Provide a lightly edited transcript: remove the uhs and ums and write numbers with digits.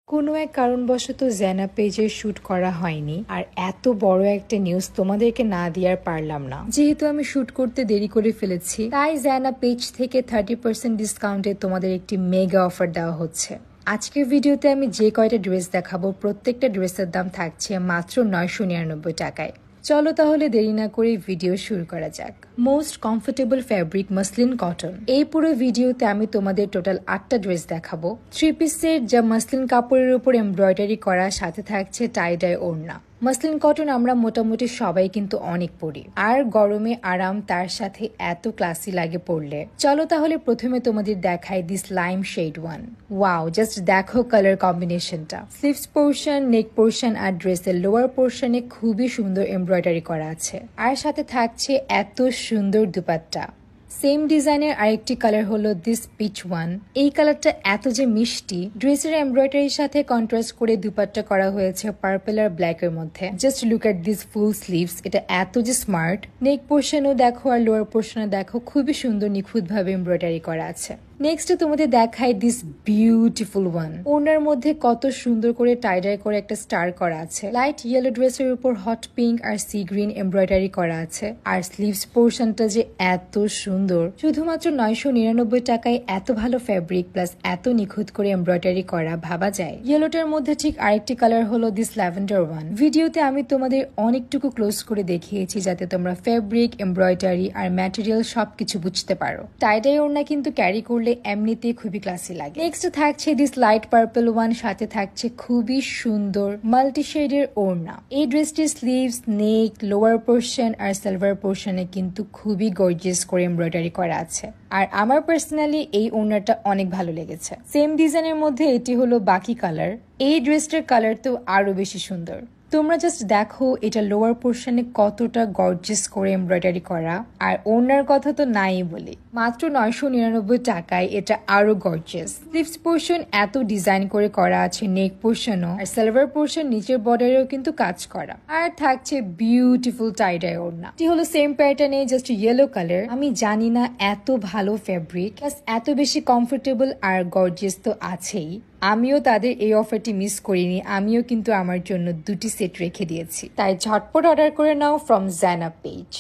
কোনো এক কারণবশত জেনা পেজের শুট করা হয়নি আর এত বড় একটা নিউজ তোমাদেরকে না দেওয়ার পারলাম না। যেহেতু আমি শুট করতে দেরি করে ফেলেছি তাই জেনা পেজ থেকে 30% ডিসকাউন্টে তোমাদের একটি মেগা অফার দেওয়া হচ্ছে। আজকের ভিডিওতে আমি যে কয়টা ড্রেস দেখাবো প্রত্যেকটা ড্রেসের দাম থাকছে মাত্র 999 টাকায়। চলো তাহলে দেরি না করে ভিডিও শুরু করা যাক। Most comfortable fabric muslin cotton. এই পুরো ভিডিওতে আমি তোমাদের টোটাল 8টা ড্রেস দেখাবো। 3 পিস সেট যা মসলিন কাপড়ের উপর এমব্রয়ডারি করা, সাথে থাকছে টাই ডাই ওড়না। মসলিন কটন আমরা মোটামুটি সবাই কিন্তু অনেক পরি, আর গরমে আরাম, তার সাথে এত ক্লাসি লাগে পরলে। চলো তাহলে প্রথমে তোমাদের দেখাই this lime shade one. Wow, just দেখো কালার কম্বিনেশনটা। স্লিভস পোর্শন, নেক পোর্শন আর ড্রেসের লোয়ার পোর্শনে খুবই সুন্দর এমব্রয়ডারি করা আছে, আর সাথে থাকছে এত সুন্দর দুপাট্টা। সেম ডিজাইনের আরেকটি কালার হলো দিস পিচ ওয়ান। এই কালারটা এত যে মিষ্টি, ড্রেসের এমব্রয়ডারির সাথে কন্ট্রাস্ট করে দুপাট্টা করা হয়েছে পার্পল আর ব্ল্যাক এর মধ্যে। Just look at this full sleeves, এটা এত যে স্মার্ট। নেক পোর্শনও দেখো আর লোয়ার পোর্শনে দেখো, খুবই সুন্দর নিখুঁত ভাবে এমব্রয়ডারি করা আছে। নেক্সট তোমাদের দেখাই দিস বিউটিফুল ওয়ান। ওনার মধ্যে কত সুন্দর করে টাইডাই করে একটা স্টার করা আছে। লাইট ইয়েলো ড্রেসের উপর হট পিঙ্ক আর সি গ্রিন এমব্রয়ডারি করা আছে, আর স্লিভস পোর্শনটা যে এত সুন্দর। শুধুমাত্র 999 টাকায় এত ভালো ফ্যাব্রিক প্লাস এত নিখুঁত করে এমব্রয়ডারি করা, ভাবা যায়। ইয়েলোটার মধ্যে ঠিক আরেকটি কালার হলো দিস ল্যাভেন্ডার ওয়ান। ভিডিওতে আমি তোমাদের অনেকটুকু ক্লোজ করে দেখিয়েছি যাতে তোমরা ফ্যাব্রিক, এমব্রয়ডারি আর ম্যাটেরিয়াল সবকিছু বুঝতে পারো। টাইডাই ওড়না কিন্তু ক্যারি করলে এমনিতেই খুবই ক্লাসি লাগে। নেক্সট থাকছে দিস লাইট পার্পল ওয়ান, সাথে থাকছে খুবই সুন্দর মাল্টি শেডের ওড়না। এই ড্রেসটির স্লিভস, নেক, লোয়ার পোর্শন আর সালোয়ার পোর্শনে কিন্তু খুবই গর্জিয়াস করে এমব্রয়ডারি করা আছে, আর আমার পার্সোনালি এই ওড়নাটা অনেক ভালো লেগেছে। সেম ডিজাইনের মধ্যে এটি হলো বাকি কালার। এই ড্রেসটার কালার তো আরো বেশি সুন্দর। তোমরা জাস্ট দেখো এটা লোয়ার পোর্শনে কতটা গর্জিয়াস করে এমব্রয়ডারি করা, আর ওড়নার কথা তো নাই বলি। মাত্র 999 টাকায় এটা আরো গর্জিয়াস। স্লিভস পোর্শন এত ডিজাইন করে করা আছে, নেক পোর্শনও, আর সালোয়ার পোর্শন নিচের বর্ডারেও কিন্তু কাজ করা, আর থাকছে বিউটিফুল টাইডাই ওড়না। এটি হলো সেম প্যাটার্নে, জাস্ট ইয়েলো কালার। আমি জানি না এত ভালো ফ্যাব্রিক প্লাস এত বেশি কমফোর্টেবল আর গর্জিয়াস তো আছেই। আমিও তাদের এই অফারটি মিস করিনি, আমিও কিন্তু আমার জন্য 2টি সেট রেখে দিয়েছি। তাই ঝটপট অর্ডার করে নাও ফ্রম জেনা পেজ।